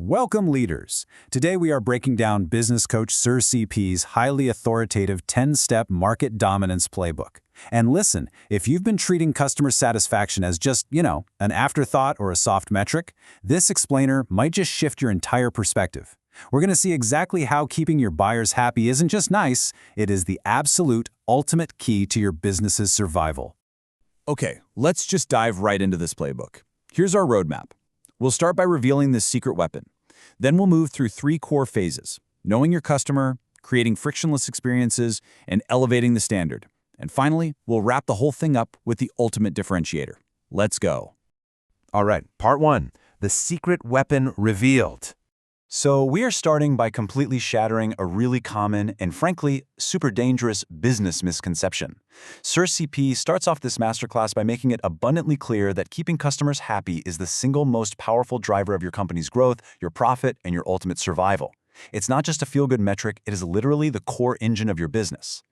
Welcome, leaders. Today we are breaking down business coach Sir CP's highly authoritative 10-step market dominance playbook. And listen, if you've been treating customer satisfaction as just, an afterthought or a soft metric, this explainer might just shift your entire perspective. We're going to see exactly how keeping your buyers happy isn't just nice, it is the absolute ultimate key to your business's survival. Okay, let's just dive right into this playbook. Here's our roadmap. We'll start by revealing this secret weapon. Then we'll move through 3 core phases: knowing your customer, creating frictionless experiences, and elevating the standard. And finally, we'll wrap the whole thing up with the ultimate differentiator. Let's go. All right, part 1, the secret weapon revealed. So we are starting by completely shattering a really common and frankly, super dangerous business misconception. Sir CP starts off this masterclass by making it abundantly clear that keeping customers happy is the single most powerful driver of your company's growth, your profit, and your ultimate survival. It's not just a feel-good metric, it is literally the core engine of your business.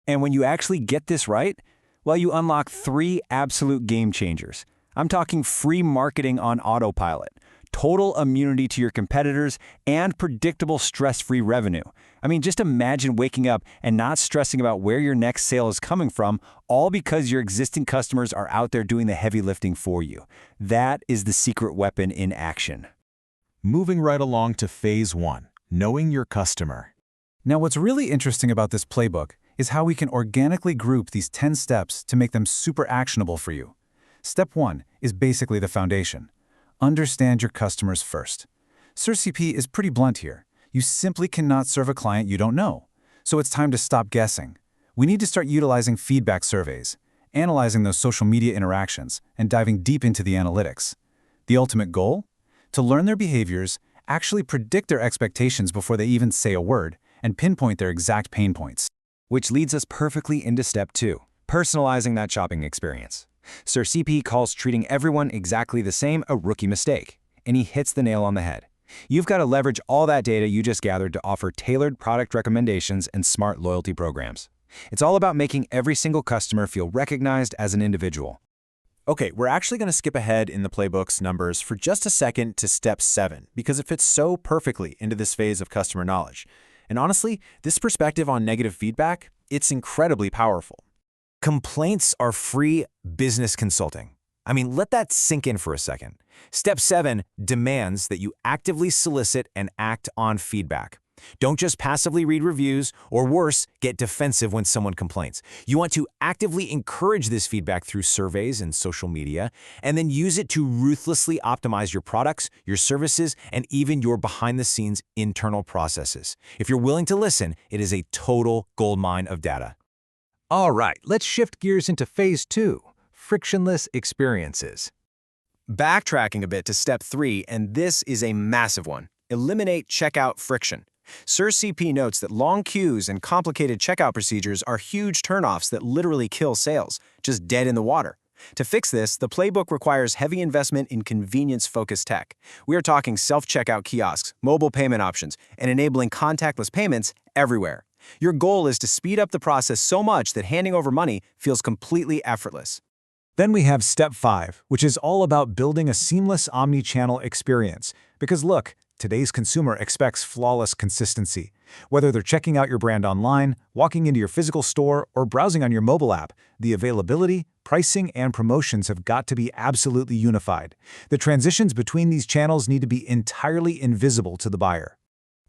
And when you actually get this right, well, you unlock 3 absolute game changers. I'm talking free marketing on autopilot, total immunity to your competitors, and predictable stress-free revenue. I mean, just imagine waking up and not stressing about where your next sale is coming from, all because your existing customers are out there doing the heavy lifting for you. That is the secret weapon in action. Moving right along to phase 1, knowing your customer. Now, what's really interesting about this playbook is how we can organically group these 10 steps to make them super actionable for you. Step 1 is basically the foundation. Understand your customers first. Sir CP is pretty blunt here. You simply cannot serve a client you don't know. So it's time to stop guessing. We need to start utilizing feedback surveys, analyzing those social media interactions, and diving deep into the analytics. The ultimate goal? To learn their behaviors, actually predict their expectations before they even say a word, and pinpoint their exact pain points. Which leads us perfectly into step 2, personalizing that shopping experience. Sir CP calls treating everyone exactly the same a rookie mistake, and he hits the nail on the head. You've got to leverage all that data you just gathered to offer tailored product recommendations and smart loyalty programs. It's all about making every single customer feel recognized as an individual. Okay, we're actually going to skip ahead in the playbook's numbers for just a second to step 7, because it fits so perfectly into this phase of customer knowledge. And honestly, this perspective on negative feedback, it's incredibly powerful. Complaints are free business consulting. I mean, let that sink in for a second. Step 7 demands that you actively solicit and act on feedback. Don't just passively read reviews, or worse, get defensive when someone complains. You want to actively encourage this feedback through surveys and social media, and then use it to ruthlessly optimize your products, your services, and even your behind-the-scenes internal processes. If you're willing to listen, it is a total goldmine of data. All right, let's shift gears into phase 2, frictionless experiences. Backtracking a bit to step 3, and this is a massive one. Eliminate checkout friction. Sir CP notes that long queues and complicated checkout procedures are huge turnoffs that literally kill sales, just dead in the water. To fix this, the playbook requires heavy investment in convenience-focused tech. We are talking self-checkout kiosks, mobile payment options, and enabling contactless payments everywhere. Your goal is to speed up the process so much that handing over money feels completely effortless. Then we have step 5, which is all about building a seamless omni-channel experience. Because look, today's consumer expects flawless consistency. Whether they're checking out your brand online, walking into your physical store, or browsing on your mobile app, the availability, pricing, and promotions have got to be absolutely unified. The transitions between these channels need to be entirely invisible to the buyer.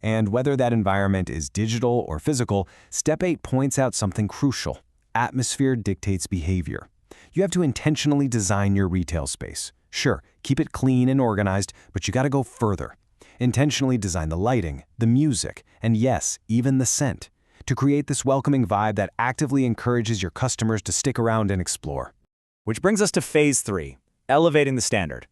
And whether that environment is digital or physical, step 8 points out something crucial. Atmosphere dictates behavior. You have to intentionally design your retail space. Sure, keep it clean and organized, but you got to go further. Intentionally design the lighting, the music, and yes, even the scent, to create this welcoming vibe that actively encourages your customers to stick around and explore. Which brings us to phase 3, elevating the standard.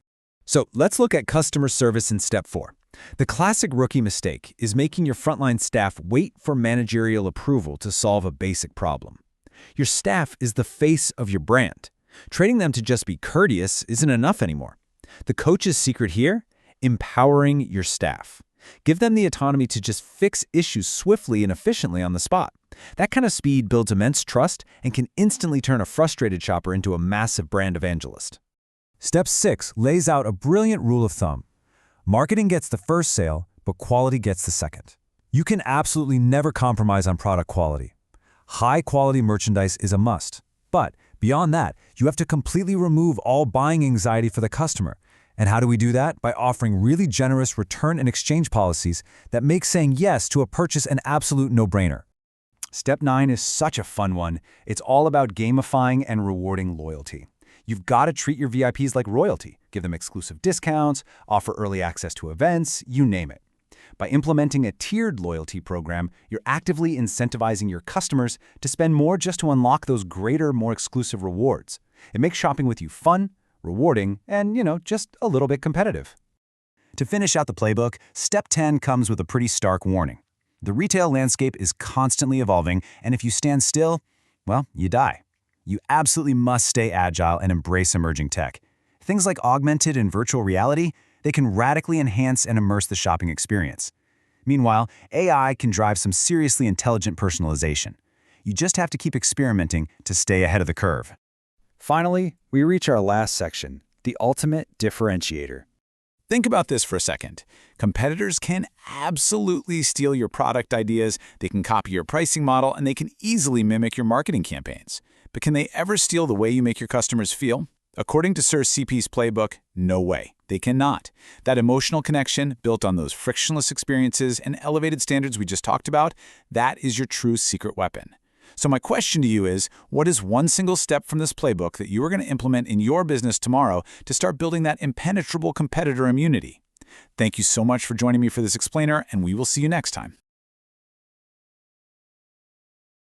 So let's look at customer service in step 4. The classic rookie mistake is making your frontline staff wait for managerial approval to solve a basic problem. Your staff is the face of your brand. Training them to just be courteous isn't enough anymore. The coach's secret here? Empowering your staff. Give them the autonomy to just fix issues swiftly and efficiently on the spot. That kind of speed builds immense trust and can instantly turn a frustrated shopper into a massive brand evangelist. Step 6 lays out a brilliant rule of thumb. Marketing gets the first sale, but quality gets the second. You can absolutely never compromise on product quality. High-quality merchandise is a must. But beyond that, you have to completely remove all buying anxiety for the customer. And how do we do that? By offering really generous return and exchange policies that make saying yes to a purchase an absolute no-brainer. Step 9 is such a fun one. It's all about gamifying and rewarding loyalty. You've got to treat your VIPs like royalty. Give them exclusive discounts, offer early access to events, you name it. By implementing a tiered loyalty program, you're actively incentivizing your customers to spend more just to unlock those greater, more exclusive rewards. It makes shopping with you fun, rewarding, and, just a little bit competitive. To finish out the playbook, Step 10 comes with a pretty stark warning. The retail landscape is constantly evolving, and if you stand still, well, you die. You absolutely must stay agile and embrace emerging tech. Things like augmented and virtual reality, they can radically enhance and immerse the shopping experience. Meanwhile, AI can drive some seriously intelligent personalization. You just have to keep experimenting to stay ahead of the curve. Finally, we reach our last section, the ultimate differentiator. Think about this for a second. Competitors can absolutely steal your product ideas, they can copy your pricing model, and they can easily mimic your marketing campaigns. But can they ever steal the way you make your customers feel? According to Sir CP's playbook, no way. They cannot. That emotional connection, built on those frictionless experiences and elevated standards we just talked about, that is your true secret weapon. So my question to you is, what is one single step from this playbook that you are going to implement in your business tomorrow to start building that impenetrable competitor immunity? Thank you so much for joining me for this explainer, and we will see you next time.